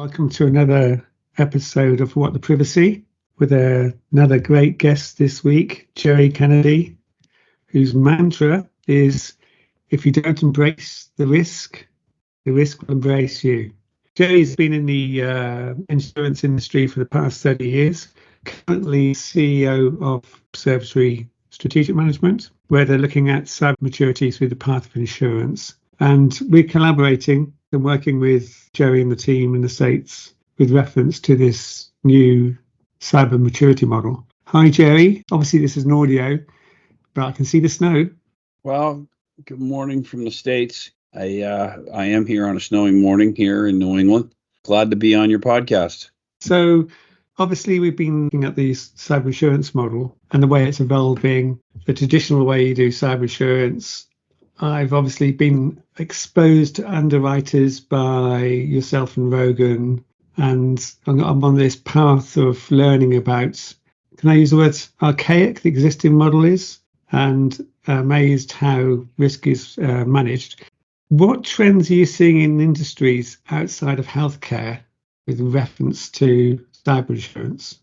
Welcome to another episode of What the Privacy with another great guest this week, Gerry Kennedy, whose mantra is, if you don't embrace the risk will embrace you. Gerry's been in the insurance industry for the past 30 years, currently CEO of Observatory Strategic Management, where they're looking at cyber maturity through the path of insurance. And we're collaborating and working with Gerry and the team in the States with reference to this new cyber maturity model. Hi, Gerry. Obviously, this is an audio, but I can see the snow. Well, good morning from the States. I am here on a snowy morning here in New England. Glad to be on your podcast. So, obviously, we've been looking at the cyber insurance model and the way it's evolving, the traditional way you do cyber insurance. I've obviously been exposed to underwriters by yourself and Rogan, and I'm on this path of learning about, can I use the word archaic the existing model is, and amazed how risk is managed. What trends are you seeing in industries outside of healthcare with reference to cyber insurance?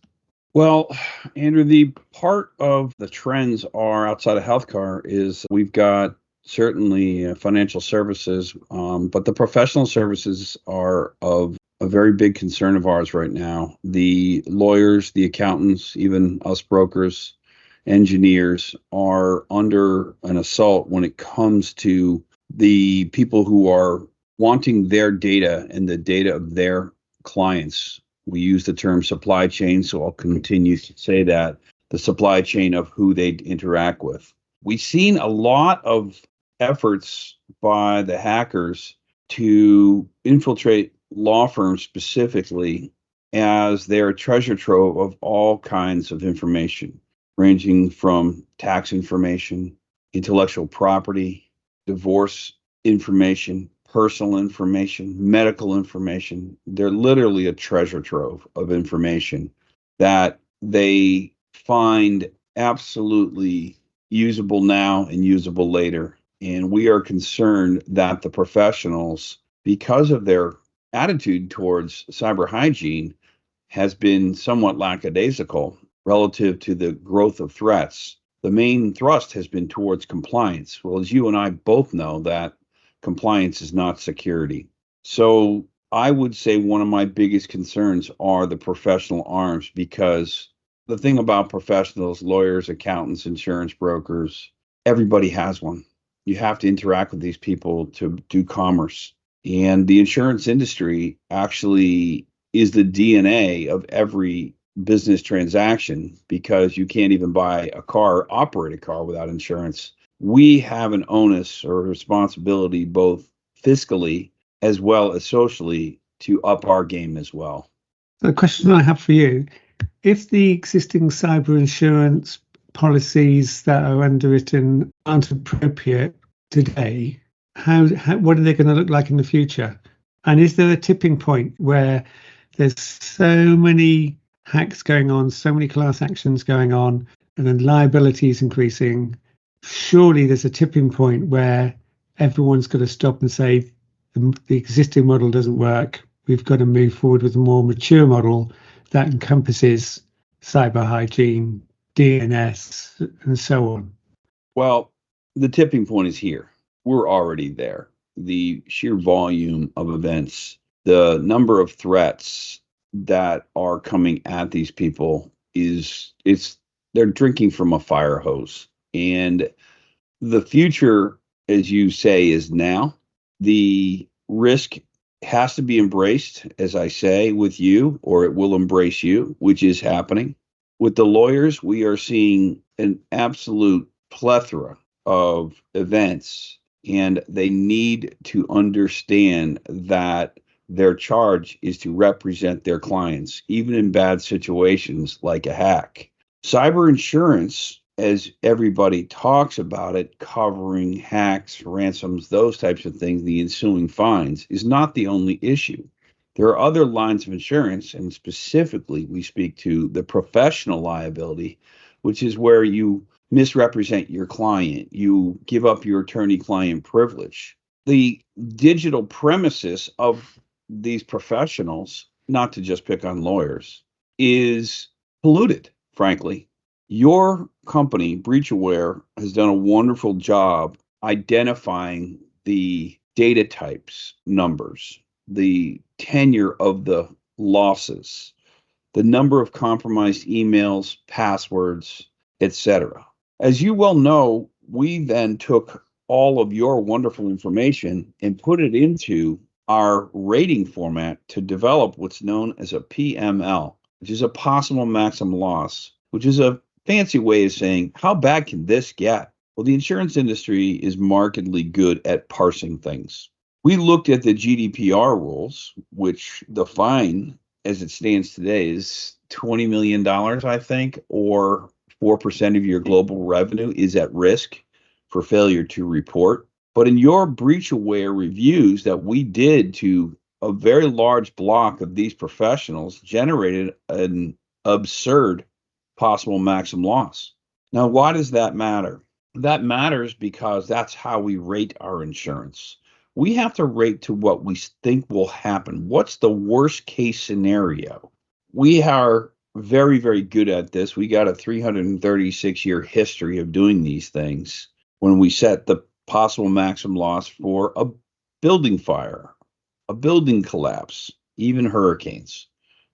Well, Andrew, the part of the trends are outside of healthcare is we've got certainly financial services, but the professional services are of a very big concern of ours right now. The lawyers, the accountants, even us brokers, engineers are under an assault when it comes to the people who are wanting their data and the data of their clients. We use the term supply chain, so I'll continue to say that, the supply chain of who they interact with. We've seen a lot of efforts by the hackers to infiltrate law firms specifically, as they're treasure trove of all kinds of information, ranging from tax information, intellectual property, divorce information, personal information, medical information. They're literally a treasure trove of information that they find absolutely usable now and usable later. And we are concerned that the professionals, because of their attitude towards cyber hygiene, has been somewhat lackadaisical relative to the growth of threats. The main thrust has been towards compliance. Well, as you and I both know, that compliance is not security. So I would say one of my biggest concerns are the professional arms, because the thing about professionals, lawyers, accountants, insurance brokers, everybody has one. You have to interact with these people to do commerce. And the insurance industry actually is the DNA of every business transaction, because you can't even buy a car, operate a car without insurance. We have an onus or responsibility, both fiscally as well as socially, to up our game as well. The question I have for you, if the existing cyber insurance policies that are underwritten aren't appropriate today, what are they going to look like in the future? And is there a tipping point where there's so many hacks going on, so many class actions going on, and then liability is increasing? Surely there's a tipping point where everyone's got to stop and say the existing model doesn't work. We've got to move forward with a more mature model that encompasses cyber hygiene, DNS, and so on. Well, the tipping point is here. We're already there. The sheer volume of events, the number of threats that are coming at these people they're drinking from a fire hose. And the future, as you say, is now. The risk has to be embraced, as I say, with you, or it will embrace you, which is happening. With the lawyers, we are seeing an absolute plethora of events, and they need to understand that their charge is to represent their clients, even in bad situations like a hack. Cyber insurance, as everybody talks about it, covering hacks, ransoms, those types of things, the ensuing fines, is not the only issue. There are other lines of insurance, and specifically we speak to the professional liability, which is where you misrepresent your client, you give up your attorney-client privilege. The digital premises of these professionals not to just pick on lawyers, is polluted, frankly. Your company, BreachAware, has done a wonderful job identifying the data types, numbers, the tenure of the losses, the number of compromised emails, passwords, etc. As you well know, we then took all of your wonderful information and put it into our rating format to develop what's known as a PML, which is a possible maximum loss, which is a fancy way of saying, how bad can this get? Well, the insurance industry is markedly good at parsing things. We looked at the GDPR rules, which the fine as it stands today is $20 million, I think, or 4% of your global revenue is at risk for failure to report. But in your BreachAware reviews that we did to a very large block of these professionals generated an absurd possible maximum loss. Now, why does that matter? That matters because that's how we rate our insurance. We have to rate to what we think will happen. What's the worst case scenario? We are very, very good at this. We got a 336-year history of doing these things when we set the possible maximum loss for a building fire, a building collapse, even hurricanes,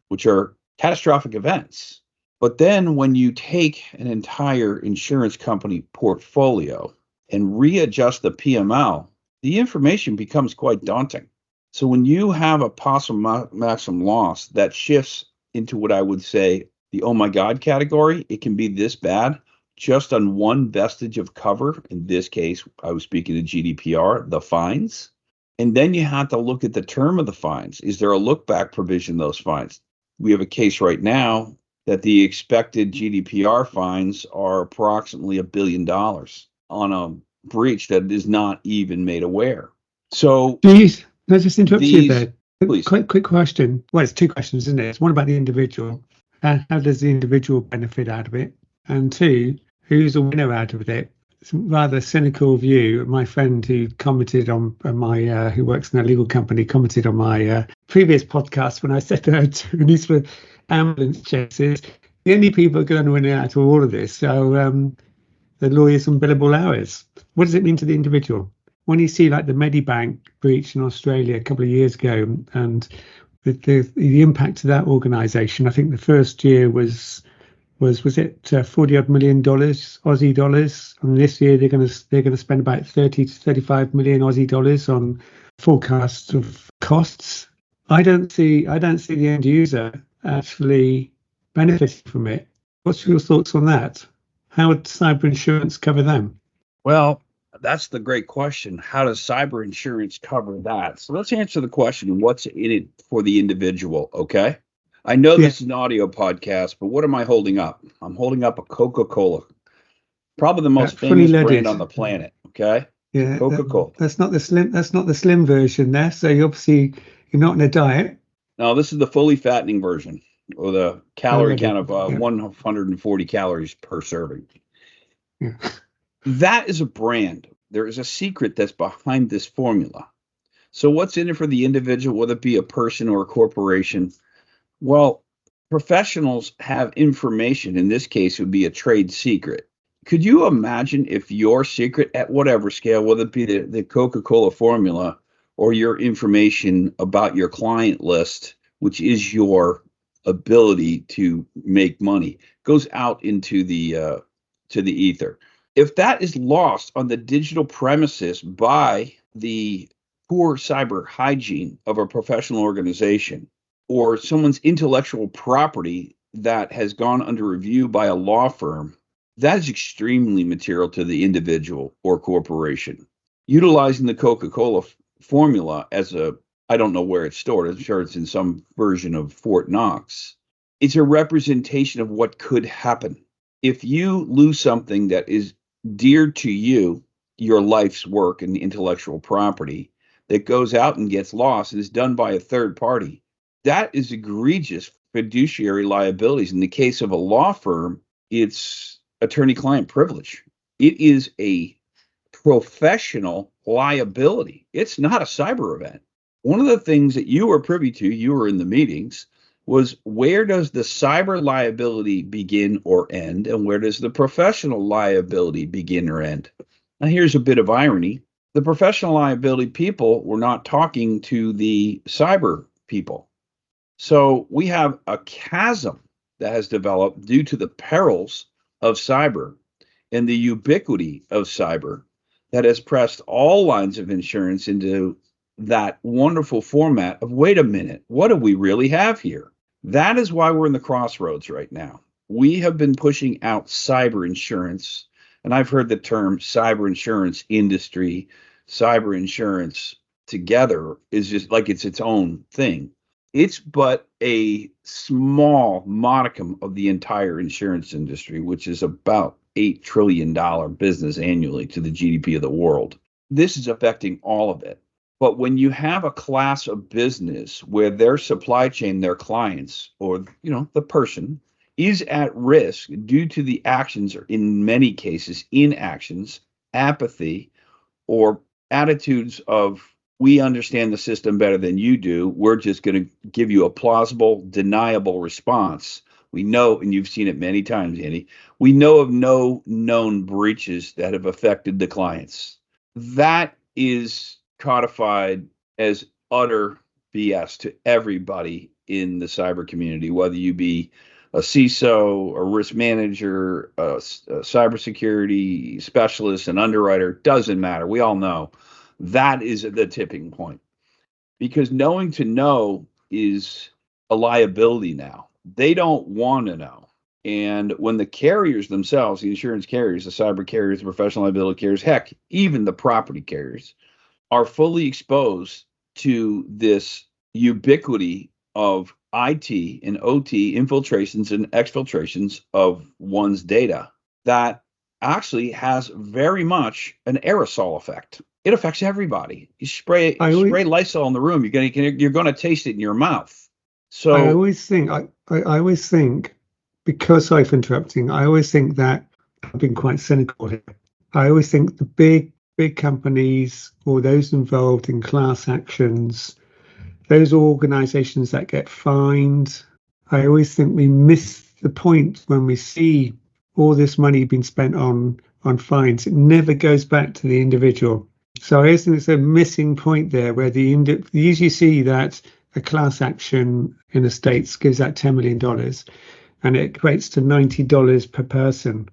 which are catastrophic events. But then when you take an entire insurance company portfolio and readjust the PML, the information becomes quite daunting. So when you have a possible maximum loss that shifts into what I would say the oh my God category, it can be this bad just on one vestige of cover. In this case, I was speaking to GDPR, the fines. And then you have to look at the term of the fines. Is there a look back provision in those fines? We have a case right now that the expected GDPR fines are approximately $1 billion on a breach that is not even made aware. So, Please, can I just interrupt you these, there? please. Quick question. Well, it's two questions, isn't it? It's one about the individual. How does the individual benefit out of it? And two, who's a winner out of it? It's a rather cynical view. My friend who commented on my, who works in a legal company, commented on my previous podcast when I said that attorneys for ambulance chases, the only people going to win out of all of this. So the lawyers on billable hours. What does it mean to the individual? When you see like the Medibank breach in Australia a couple of years ago, and the impact of that organisation, I think the first year was it $40 odd million Aussie dollars, and this year they're going to spend about 30 to 35 million Aussie dollars on forecasts of costs. I don't see the end user actually benefiting from it. What's your thoughts on that? How would cyber insurance cover them? Well, that's the great question. How does cyber insurance cover that? So let's answer the question, what's in it for the individual, okay? I know this is an audio podcast, but what am I holding up? I'm holding up a Coca-Cola, probably the most famous brand on the planet, okay? Yeah, Coca-Cola. That's not the slim version there. So you're not in a diet. No, this is the fully fattening version, or the calorie count of 140 calories per serving. Yeah. That is a brand. There is a secret that's behind this formula. So what's in it for the individual, whether it be a person or a corporation? Well, professionals have information. In this case, it would be a trade secret. Could you imagine if your secret at whatever scale, whether it be the Coca-Cola formula or your information about your client list, which is your ability to make money, goes out into the to the ether? If that is lost on the digital premises by the poor cyber hygiene of a professional organization, or someone's intellectual property that has gone under review by a law firm, that is extremely material to the individual or corporation. Utilizing the Coca-Cola formula as I don't know where it's stored, I'm sure it's in some version of Fort Knox. It's a representation of what could happen. If you lose something that is dear to you, your life's work and intellectual property, that goes out and gets lost and is done by a third party, that is egregious fiduciary liabilities. In the case of a law firm, it's attorney-client privilege. It is a professional liability. It's not a cyber event. One of the things that you were privy to, you were in the meetings, was where does the cyber liability begin or end, and where does the professional liability begin or end? Now, here's a bit of irony. The professional liability people were not talking to the cyber people. So we have a chasm that has developed due to the perils of cyber and the ubiquity of cyber that has pressed all lines of insurance into that wonderful format of, wait a minute, what do we really have here? That is why we're in the crossroads right now. We have been pushing out cyber insurance, and I've heard the term cyber insurance industry, cyber insurance together is just like it's its own thing. It's but a small modicum of the entire insurance industry, which is about $8 trillion business annually to the GDP of the world. This is affecting all of it. But when you have a class of business where their supply chain, their clients, or the person is at risk due to the actions, or in many cases, inactions, apathy, or attitudes of, we understand the system better than you do, we're just going to give you a plausible, deniable response. We know, and you've seen it many times, Andy, we know of no known breaches that have affected the clients. That is codified as utter BS to everybody in the cyber community, whether you be a CISO, a risk manager, a cybersecurity specialist, an underwriter, doesn't matter. We all know that is the tipping point, because knowing to know is a liability now. They don't want to know. And when the carriers themselves, the insurance carriers, the cyber carriers, the professional liability carriers, heck, even the property carriers, are fully exposed to this ubiquity of IT and OT infiltrations and exfiltrations of one's data, that actually has very much an aerosol effect. It affects everybody. You spray Lysol in the room, you're gonna taste it in your mouth. So I always think, because I've interrupting, I always think that I've been quite cynical here. I always think the big companies, or those involved in class actions, those organizations that get fined, I always think we miss the point when we see all this money being spent on fines. It never goes back to the individual. So I always think there's a missing point there, where you usually see that a class action in the States gives out $10 million, and it equates to $90 per person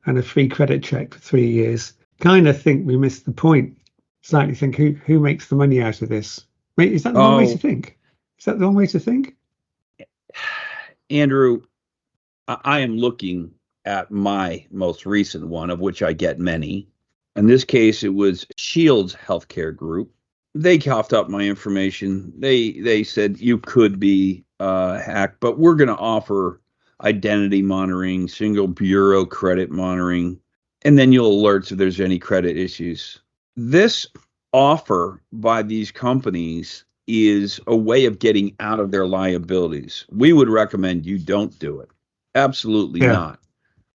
and a free credit check for 3 years. Kind of think we missed the point. Slightly think, who makes the money out of this? Wait, is that the wrong way to think? Is that the wrong way to think? Andrew, I am looking at my most recent one, of which I get many. In this case, it was Shields Healthcare Group. They coughed up my information. They said you could be hacked, but we're going to offer identity monitoring, single bureau credit monitoring, and then you'll alert if there's any credit issues. This offer by these companies is a way of getting out of their liabilities. We would recommend you don't do it. Absolutely not.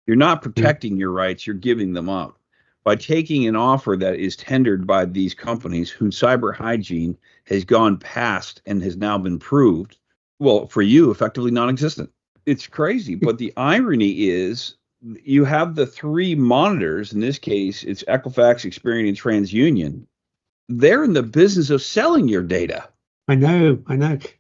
You're not protecting your rights, you're giving them up. By taking an offer that is tendered by these companies whose cyber hygiene has gone past and has now been proved, well, for you, effectively non-existent. It's crazy. But the irony is, you have the three monitors, in this case, it's Equifax, Experian, and TransUnion. They're in the business of selling your data. I know.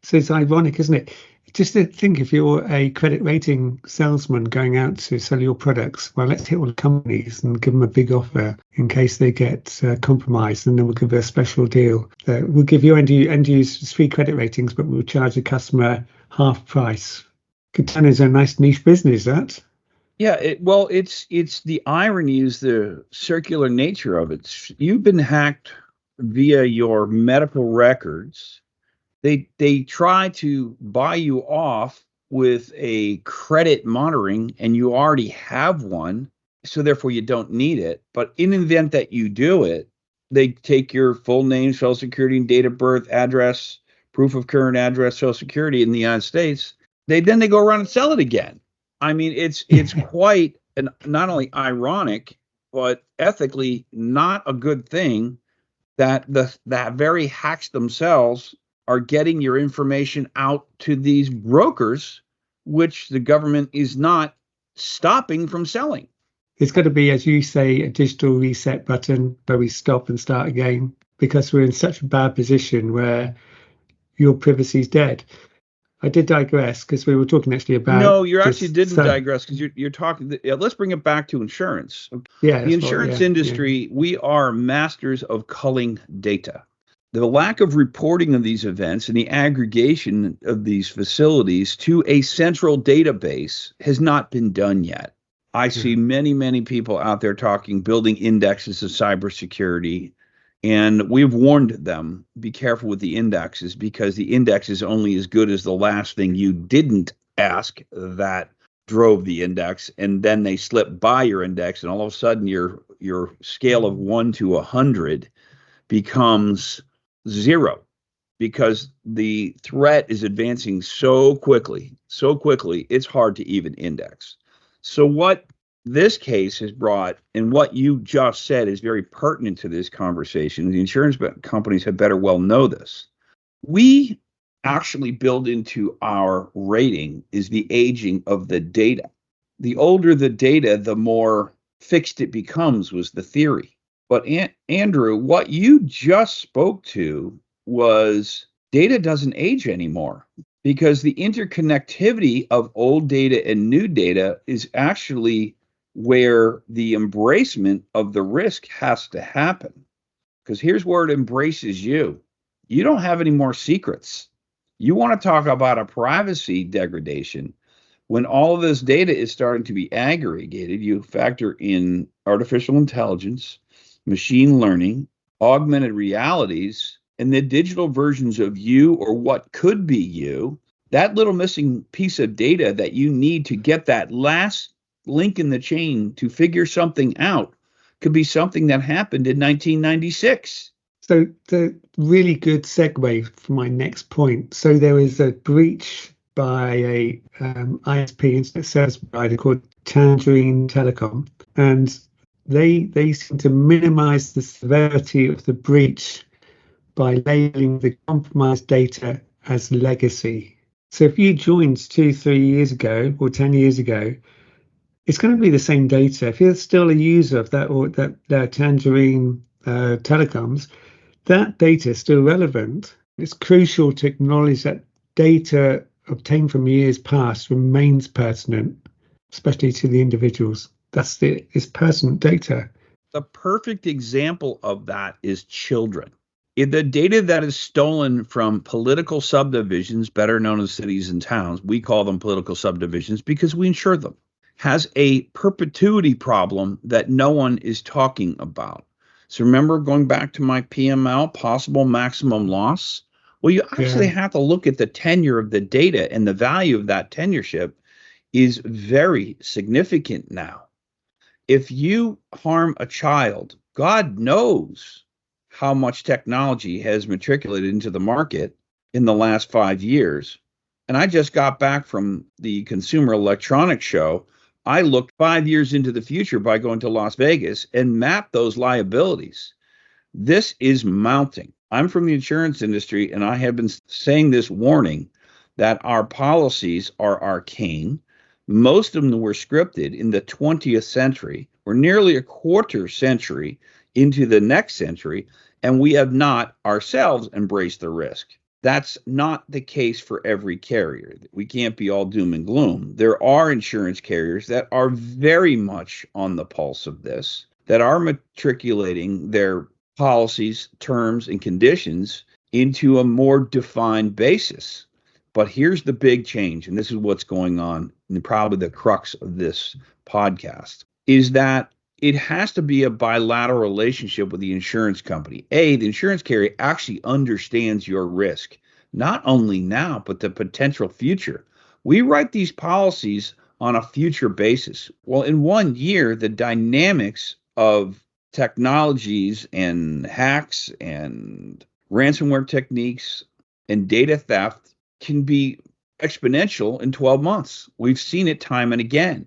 So it's ironic, isn't it? Just to think, if you're a credit rating salesman going out to sell your products, well, let's hit all the companies and give them a big offer in case they get compromised, and then we'll give a special deal. We'll give you end users free credit ratings, but we'll charge the customer half price. Could turn into a nice niche business, that. Yeah, it's the irony is the circular nature of it. You've been hacked via your medical records. They try to buy you off with a credit monitoring, and you already have one, so therefore you don't need it. But in the event that you do it, they take your full name, social security, and date of birth, address, proof of current address, social security in the United States. They go around and sell it again. I mean, it's quite not only ironic, but ethically not a good thing that that very hacks themselves are getting your information out to these brokers, which the government is not stopping from selling. It's got to be, as you say, a digital reset button where we stop and start again, because we're in such a bad position where your privacy is dead. I did digress because we were talking actually about. No, you actually didn't digress, because you're talking. Let's bring it back to insurance. Yeah, the insurance industry, we are masters of culling data. The lack of reporting of these events and the aggregation of these facilities to a central database has not been done yet. I see many, many people out there building indexes of cybersecurity, and we've warned them, be careful with the indexes, because the index is only as good as the last thing you didn't ask that drove the index, and then they slip by your index, and all of a sudden your scale of 1 to 100 becomes 0, because the threat is advancing so quickly, it's hard to even index. So what this case has brought, and what you just said is very pertinent to this conversation, the insurance companies had better well know this. We actually build into our rating is the aging of the data. The older the data, the more fixed it becomes, was the theory. But Andrew, what you just spoke to was data doesn't age anymore, because the interconnectivity of old data and new data is actually where the embracement of the risk has to happen. Because here's where it embraces you. You don't have any more secrets. You want to talk about a privacy degradation. When all of this data is starting to be aggregated, you factor in artificial intelligence, machine learning, augmented realities, and the digital versions of you or what could be you. That little missing piece of data that you need to get that last link in the chain to figure something out could be something that happened in 1996. So the really good segue for my next point. So there was a breach by a ISP, internet service provider, called Tangerine Telecom, and they seem to minimize the severity of the breach by labeling the compromised data as legacy. So if you joined 2-3 years ago or 10 years ago, it's going to be the same data. If you're still a user of that or that Tangerine Telecoms, that data is still relevant. It's crucial to acknowledge that data obtained from years past remains pertinent, especially to the individuals. It's pertinent data. The perfect example of that is children. If the data that is stolen from political subdivisions, better known as cities and towns, we call them political subdivisions because we insure them, has a perpetuity problem that no one is talking about. So remember, going back to my PML, possible maximum loss? Well, you actually have to look at the tenure of the data, and the value of that tenureship is very significant now. If you harm a child, God knows how much technology has matriculated into the market in the last 5 years. And I just got back from the Consumer Electronics Show. I looked 5 years into the future by going to Las Vegas and mapped those liabilities. This is mounting. I'm from the insurance industry, and I have been saying this warning that our policies are arcane. Most of them were scripted in the 20th century. We're nearly a quarter century into the next century, and we have not ourselves embraced the risk. That's not the case for every carrier. We can't be all doom and gloom. There are insurance carriers that are very much on the pulse of this, that are matriculating their policies, terms, and conditions into a more defined basis. But here's the big change, and this is what's going on, and probably the crux of this podcast, is that it has to be a bilateral relationship with the insurance company. The insurance carrier actually understands your risk, not only now, but the potential future. We write these policies on a future basis. Well, in 1 year, the dynamics of technologies and hacks and ransomware techniques and data theft can be exponential in 12 months. We've seen it time and again,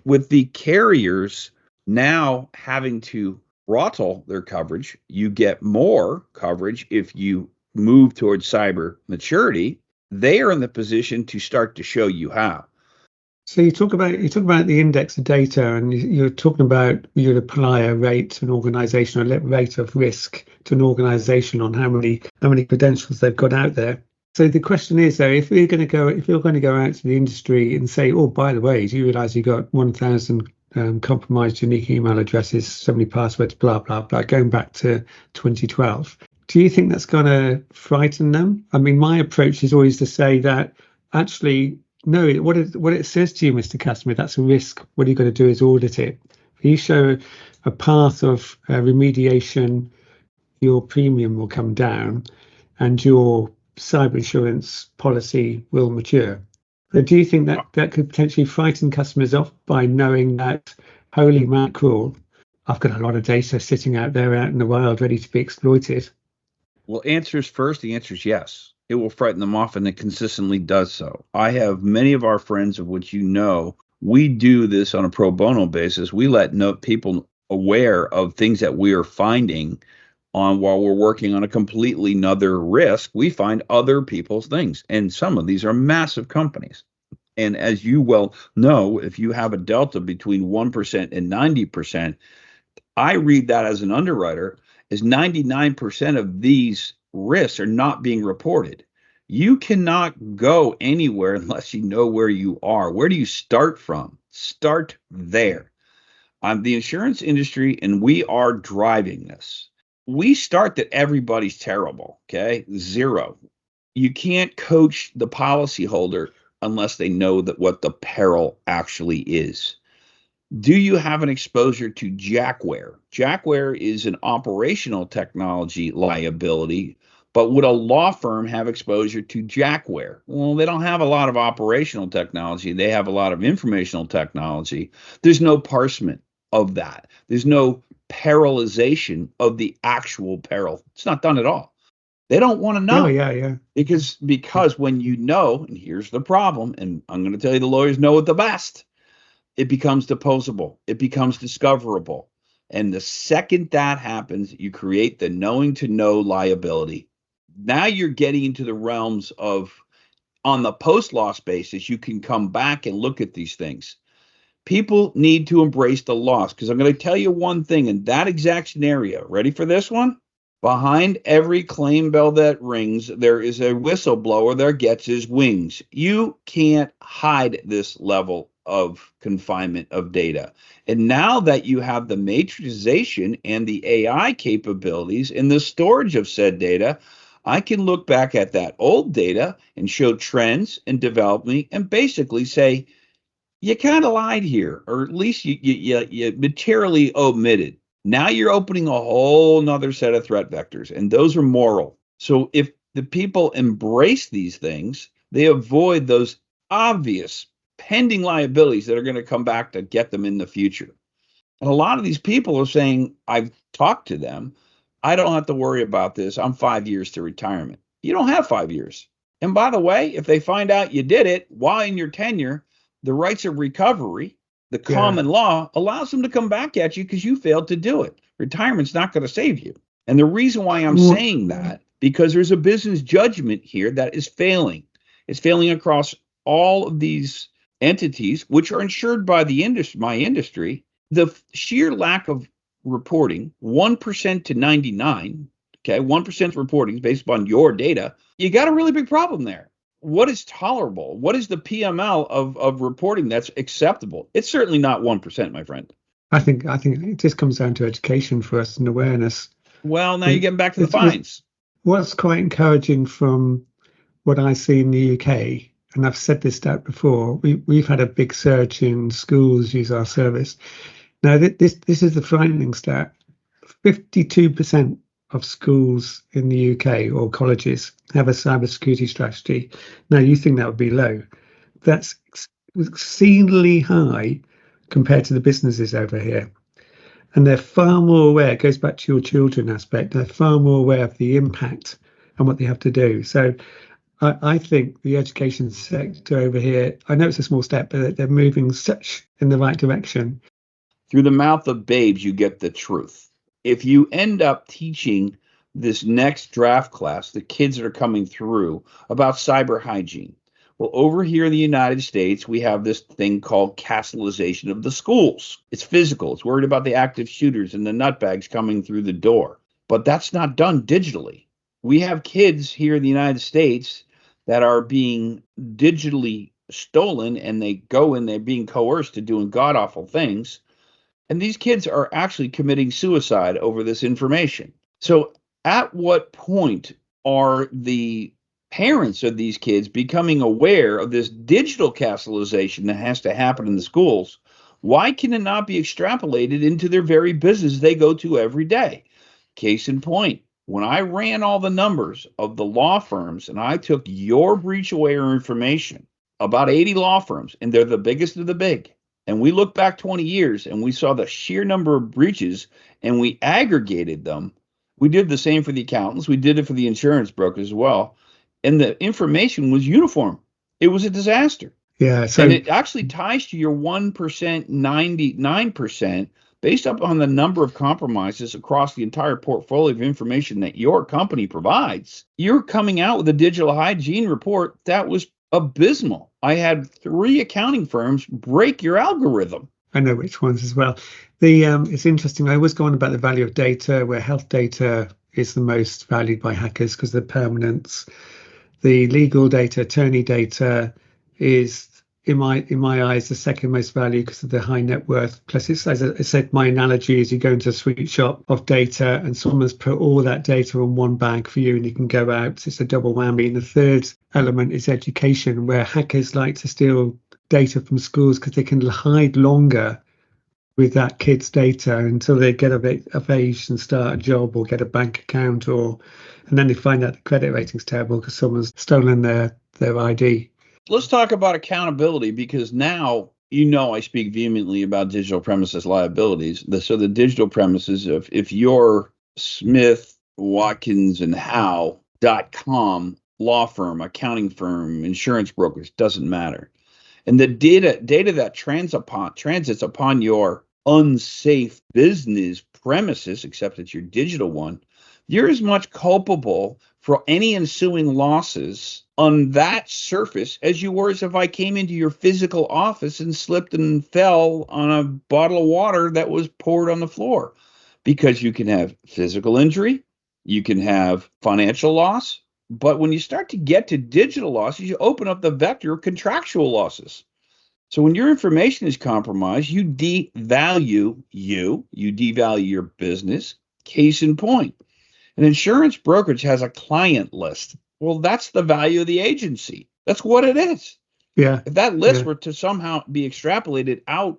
with the carriers now having to throttle their coverage. You get more coverage if you move towards cyber maturity. They are in the position to start to show you how. So you talk about the index of data, and you're talking about you'd apply a rate to an organization, or a rate of risk to an organization on how many credentials they've got out there. So the question is, though, if you're going to go out to the industry and say, oh, by the way, do you realize you got 1,000 compromised unique email addresses, so many passwords, blah blah blah, going back to 2012? Do you think that's going to frighten them? I mean, my approach is always to say that actually, no, what it says to you, Mr. Customer, that's a risk. What you're going to do is audit it. If you show a path of remediation, your premium will come down and your cyber insurance policy will mature. But do you think that that could potentially frighten customers off by knowing that, holy mackerel, I've got a lot of data sitting out there out in the wild ready to be exploited? Well, answers first, the answer is yes. It will frighten them off, and it consistently does so. I have many of our friends of which we do this on a pro bono basis. We let people aware of things that we are finding on while we're working on a completely another risk. We find other people's things, and some of these are massive companies. And as you well know, if you have a delta between 1% and 90%, I read that as an underwriter as 99% of these risks are not being reported. You cannot go anywhere unless you know where you are. Where do you start from? Start there. I'm the insurance industry, and we are driving this. We start that everybody's terrible, okay? Zero. You can't coach the policyholder unless they know that what the peril actually is. Do you have an exposure to jackware? Jackware is an operational technology liability, but would a law firm have exposure to jackware? Well, they don't have a lot of operational technology. They have a lot of informational technology. There's no parsement of that. There's no perilization of the actual peril. It's not done at all. They don't want to know. Oh, yeah. Because when you know, and here's the problem, and I'm going to tell you the lawyers know it the best, it becomes deposable. It becomes discoverable. And the second that happens, you create the knowing to know liability. Now you're getting into the realms of, on the post-loss basis, you can come back and look at these things. People need to embrace the loss, because I'm going to tell you one thing in that exact scenario. Ready for this one? Behind every claim bell that rings, there is a whistleblower that gets his wings. You can't hide this level of confinement of data. And now that you have the matrixization and the AI capabilities in the storage of said data, I can look back at that old data and show trends and development and basically say, you kind of lied here, or at least you materially omitted. Now you're opening a whole nother set of threat vectors, and those are moral. So if the people embrace these things, they avoid those obvious pending liabilities that are going to come back to get them in the future. And a lot of these people are saying, I've talked to them, I don't have to worry about this. I'm 5 years to retirement. You don't have 5 years. And by the way, if they find out you did it while in your tenure, the rights of recovery, the common law, allows them to come back at you because you failed to do it. Retirement's not going to save you. And the reason why I'm saying that, because there's a business judgment here that is failing. It's failing across all of these entities, which are insured by the industry, my industry. The sheer lack of reporting, 1% to 99, okay, 1% reporting based upon your data, you got a really big problem there. What is tolerable? What is the PML of reporting that's acceptable? It's certainly not 1%, my friend. I think it just comes down to education for us and awareness. Well, now you're getting back to the fines. What's quite encouraging from what I see in the UK, and I've said this stat before, we've had a big surge in schools use our service. Now, this is the frightening stat. 52% of schools in the UK or colleges have a cybersecurity strategy. Now, you think that would be low. That's exceedingly high compared to the businesses over here. And they're far more aware, it goes back to your children aspect, they're far more aware of the impact and what they have to do. So I think the education sector over here, I know it's a small step, but they're moving such in the right direction. Through the mouth of babes, you get the truth. if you end up teaching this next draft class, the kids that are coming through, about cyber hygiene. Well, over here in the United States, we have this thing called castleization of the schools. It's physical. It's worried about the active shooters and the nutbags coming through the door. But that's not done digitally. We have kids here in the United States that are being digitally stolen, and they go and they're being coerced to doing god-awful things. And these kids are actually committing suicide over this information. So at what point are the parents of these kids becoming aware of this digital castleization that has to happen in the schools? Why can it not be extrapolated into their very business they go to every day? Case in point, when I ran all the numbers of the law firms and I took your breach aware information, about 80 law firms, and they're the biggest of the big, and we look back 20 years and we saw the sheer number of breaches and we aggregated them. We did the same for the accountants. We did it for the insurance brokers as well. And the information was uniform. It was a disaster. Yeah. So, and it actually ties to your 1%, 99%, based upon the number of compromises across the entire portfolio of information that your company provides. You're coming out with a digital hygiene report that was abysmal. I had 3 accounting firms break your algorithm. I know which ones as well. It's interesting. I always go on about the value of data, where health data is the most valued by hackers because of the permanence. The legal data, attorney data, is in my eyes the second most valued because of the high net worth. Plus, it's, as I said, my analogy is you go into a sweet shop of data and someone's put all that data on one bag for you, and you can go out. It's a double whammy. And the third element is education, where hackers like to steal data from schools because they can hide longer with that kid's data until they get of age and start a job or get a bank account, and then they find out the credit rating's terrible because someone's stolen their ID. Let's talk about accountability, because now, I speak vehemently about digital premises liabilities. So the digital premises, if you're Smith, Watkins, and Howe.com law firm, accounting firm, insurance brokers, doesn't matter. And the data that transits upon your unsafe business premises, except it's your digital one, you're as much culpable for any ensuing losses on that surface as you were as if I came into your physical office and slipped and fell on a bottle of water that was poured on the floor. Because you can have physical injury, you can have financial loss, but when you start to get to digital losses, you open up the vector of contractual losses. So when your information is compromised, you devalue you devalue your business. Case in point, an insurance brokerage has a client list. Well, that's the value of the agency. That's what it is. Yeah. If that list were to somehow be extrapolated out,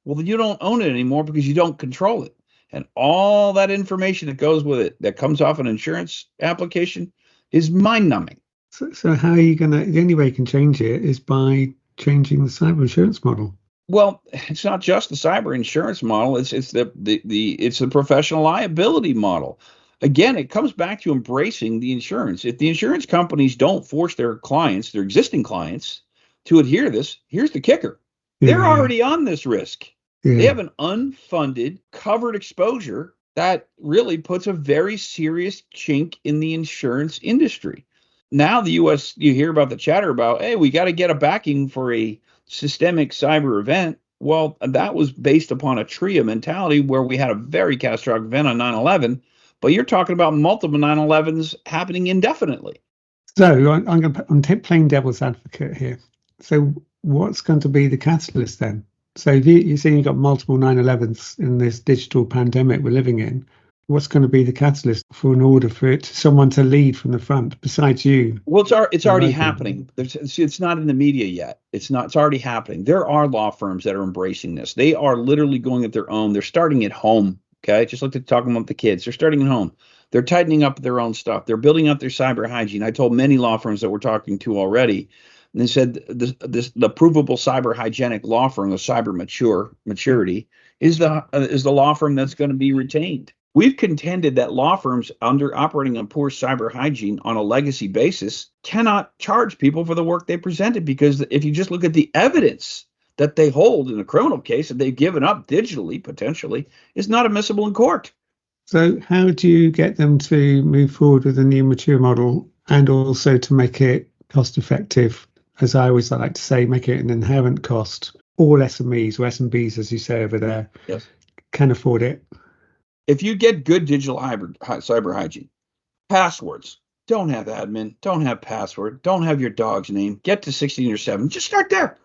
well, then you don't own it anymore because you don't control it. And all that information that goes with it, that comes off an insurance application, is mind-numbing. So how are you going to, the only way you can change it is by changing the cyber insurance model. Well, it's not just the cyber insurance model. It's the professional liability model. Again, it comes back to embracing the insurance. If the insurance companies don't force their clients, their existing clients, to adhere to this, here's the kicker. They're already on this risk. They have an unfunded, covered exposure that really puts a very serious chink in the insurance industry. Now the U.S., you hear about the chatter about, hey, we got to get a backing for a systemic cyber event. Well, that was based upon a TRIA mentality where we had a very catastrophic event on 9/11, but you're talking about multiple 9/11s happening indefinitely. So I'm playing devil's advocate here. So what's going to be the catalyst then? So if you're saying you've got multiple 9/11s in this digital pandemic we're living in, what's going to be the catalyst for an order for someone to lead from the front besides you? Well, it's already happening. It's not in the media yet. It's already happening. There are law firms that are embracing this. They are literally going at their own. They're starting at home. Okay. Just like they're talking about the kids. They're starting at home. They're tightening up their own stuff. They're building up their cyber hygiene. I told many law firms that we're talking to already, and they said the provable cyber hygienic law firm, the cyber maturity, is the law firm that's going to be retained. We've contended that law firms operating on poor cyber hygiene on a legacy basis cannot charge people for the work they presented, because if you just look at the evidence that they hold in a criminal case that they've given up digitally, potentially, is not admissible in court. So how do you get them to move forward with a new mature model and also to make it cost effective? As I always like to say, make it an inherent cost. All SMEs or SMBs, as you say over there, Yes. can afford it. If you get good digital cyber hygiene, passwords, don't have admin, don't have password, don't have your dog's name, get to 16 or 7, just start there.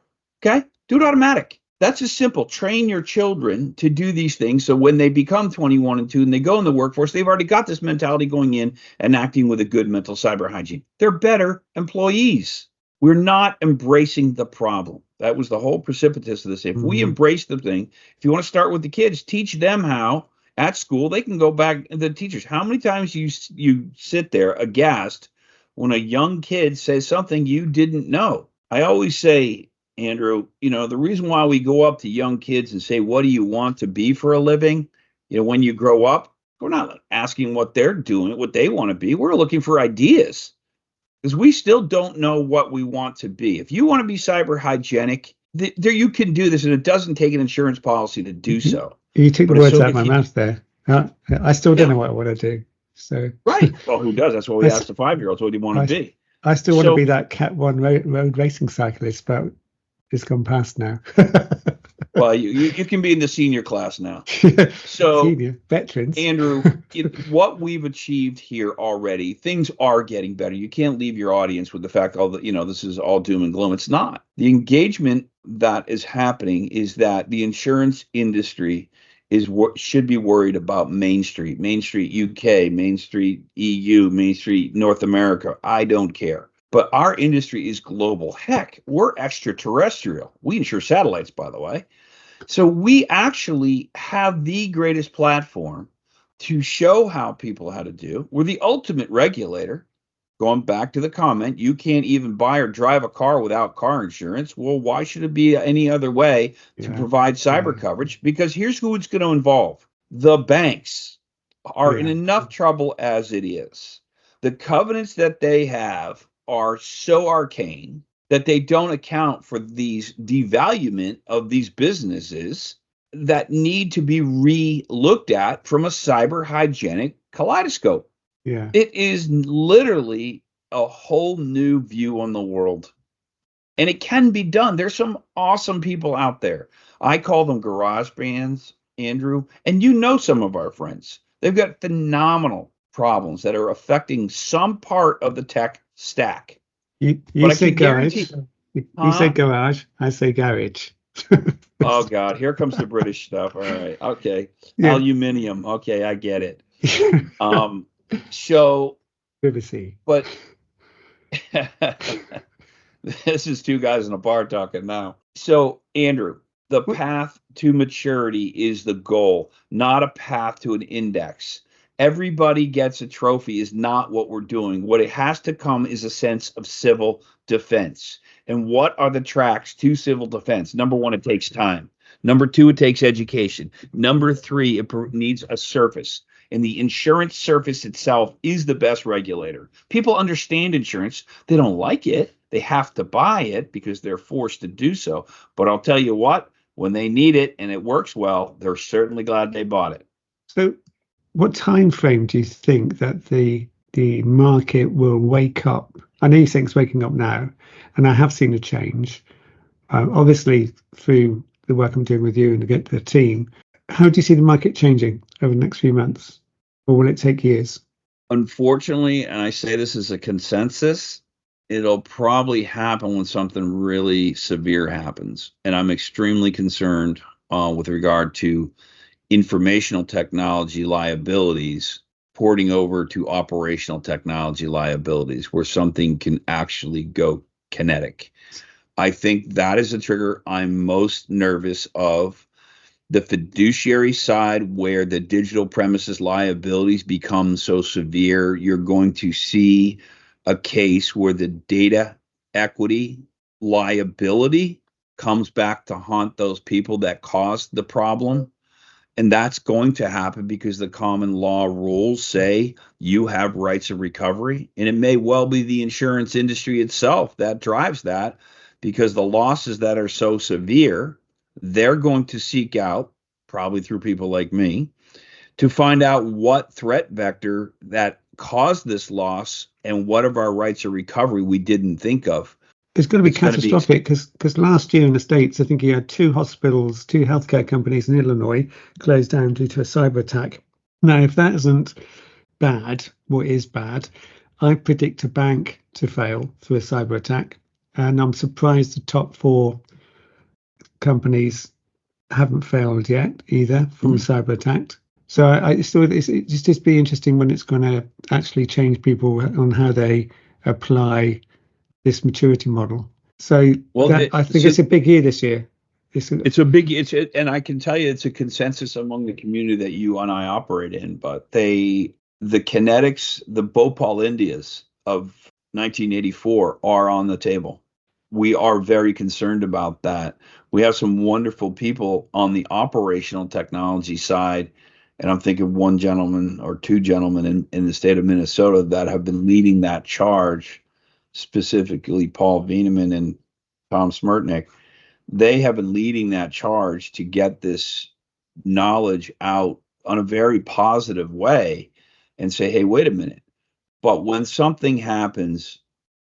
Okay? Do it automatic. That's as simple. Train your children to do these things so when they become 21 and 2 and they go in the workforce, they've already got this mentality going in and acting with a good mental cyber hygiene. They're better employees. We're not embracing the problem. That was the whole precipitous of this. If we embrace the thing, if you want to start with the kids, teach them how at school, they can go back to the teachers. How many times you sit there aghast when a young kid says something you didn't know? I always say, Andrew, the reason why we go up to young kids and say, what do you want to be for a living? When you grow up, we're not asking what they're doing, what they want to be. We're looking for ideas because we still don't know what we want to be. If you want to be cyber hygienic, there you can do this, and it doesn't take an insurance policy to do so. You took the words out of my mouth there. I still don't know what I want to do. So right. Well, who does? That's what we ask the 5-year-olds. What do you want to be? I still want to be that Cat 1 road racing cyclist, but it's gone past now. Well, you can be in the senior class now. So, senior veterans. Andrew, what we've achieved here already, things are getting better. You can't leave your audience with the fact, this is all doom and gloom. It's not. The engagement that is happening is that the insurance industry should be worried about Main Street UK, Main Street EU, Main Street North America. I don't care. But our industry is global. Heck, we're extraterrestrial. We insure satellites, by the way. So we actually have the greatest platform to show how people how to do. We're the ultimate regulator. Going back to the comment, you can't even buy or drive a car without car insurance. Well, why should it be any other way to provide cyber coverage? Because here's who it's going to involve. The banks are in enough trouble as it is. The covenants that they have are so arcane that they don't account for these devaluement of these businesses that need to be re-looked at from a cyber hygienic kaleidoscope. Yeah. It is literally a whole new view on the world. And it can be done. There's some awesome people out there. I call them garage bands, Andrew. And some of our friends. They've got phenomenal problems that are affecting some part of the tech stack. You say garage. You say garage. I say garage. Oh, God. Here comes the British stuff. All right. Okay. Yeah. Aluminium. Okay. I get it. So, privacy. But this is two guys in a bar talking now. So, Andrew, the path to maturity is the goal, not a path to an index. Everybody gets a trophy is not what we're doing. What it has to come is a sense of civil defense. And what are the tracks to civil defense? Number 1, it takes time. Number 2, it takes education. Number 3, it needs a surface. And the insurance surface itself is the best regulator. People understand insurance. They don't like it. They have to buy it because they're forced to do so. But I'll tell you what, when they need it and it works well, they're certainly glad they bought it. So what time frame do you think that the market will wake up? I know you think it's waking up now, and I have seen a change, obviously through the work I'm doing with you and the team. How do you see the market changing over the next few months? Or will it take years? Unfortunately, and I say this as a consensus, it'll probably happen when something really severe happens. And I'm extremely concerned with regard to informational technology liabilities porting over to operational technology liabilities where something can actually go kinetic. I think that is a trigger I'm most nervous of. The fiduciary side, where the digital premises liabilities become so severe, you're going to see a case where the data equity liability comes back to haunt those people that caused the problem. And that's going to happen because the common law rules say you have rights of recovery. And it may well be the insurance industry itself that drives that, because the losses that are so severe, they're going to seek out, probably through people like me, to find out what threat vector that caused this loss and what of our rights of recovery we didn't think of. It's going to be catastrophic because last year in the States, I think you had 2 hospitals, 2 healthcare companies in Illinois closed down due to a cyber attack. Now, if that isn't bad, what is bad, I predict a bank to fail through a cyber attack. And I'm surprised the top 4 companies haven't failed yet either from a cyber attack. So it's just be interesting when it's going to actually change people on how they apply this maturity model. So I think it's a big year this year. And I can tell you it's a consensus among the community that you and I operate in, but the kinetics, the Bhopal Indias of 1984 are on the table. We are very concerned about that. We have some wonderful people on the operational technology side, and I'm thinking one gentleman or 2 gentlemen in the state of Minnesota that have been leading that charge, specifically Paul Wieneman and Tom Smertnick. They have been leading that charge to get this knowledge out on a very positive way and say, hey, wait a minute. But when something happens,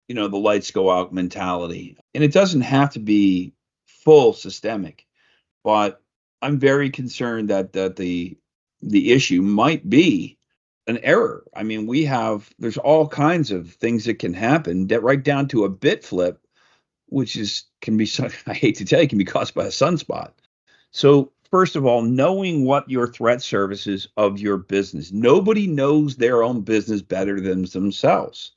the lights go out mentality. And it doesn't have to be full systemic, but I'm very concerned that the issue might be an error. I mean, there's all kinds of things that can happen, that right down to a bit flip, which can be, I hate to tell you, can be caused by a sunspot. So first of all, knowing what your threat services of your business, nobody knows their own business better than themselves.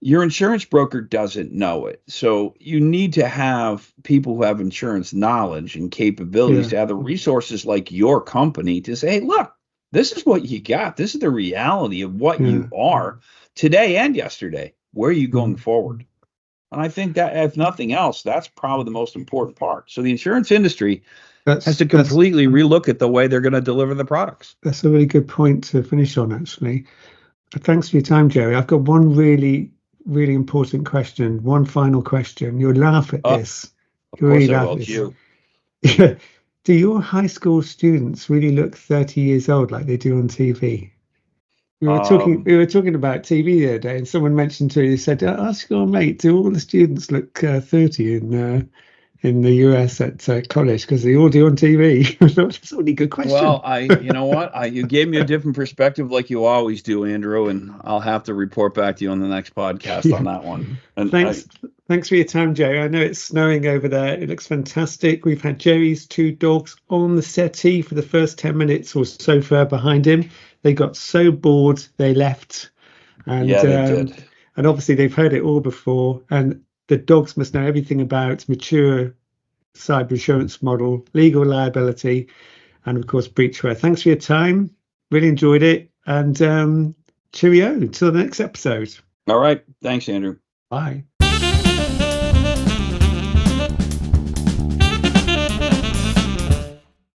Your insurance broker doesn't know it. So you need to have people who have insurance knowledge and capabilities to have the resources like your company to say, hey, look, this is what you got. This is the reality of what you are today and yesterday. Where are you going forward? And I think that, if nothing else, that's probably the most important part. So the insurance industry has to completely relook at the way they're going to deliver the products. That's a really good point to finish on, actually. Thanks for your time, Gerry. I've got one really important question. One final question. You'll laugh at this. Of course I will. You. Do your high school students really look 30 years old like they do on TV? We were talking about TV the other day, and someone mentioned to me, they said, ask your mate, do all the students look 30 in the US at college, because they all do on TV? That's a really good question. Well, you know what? You gave me a different perspective, like you always do, Andrew, and I'll have to report back to you on the next podcast on that one. And thanks for your time, Gerry. I know it's snowing over there. It looks fantastic. We've had Gerry's 2 dogs on the settee for the first 10 minutes or so far behind him. They got so bored they left. And, they did. And obviously they've heard it all before. And the dogs must know everything about mature cyber insurance model, legal liability, and of course breachware. Thanks for your time. Really enjoyed it. And cheerio until the next episode. All right. Thanks, Andrew. Bye.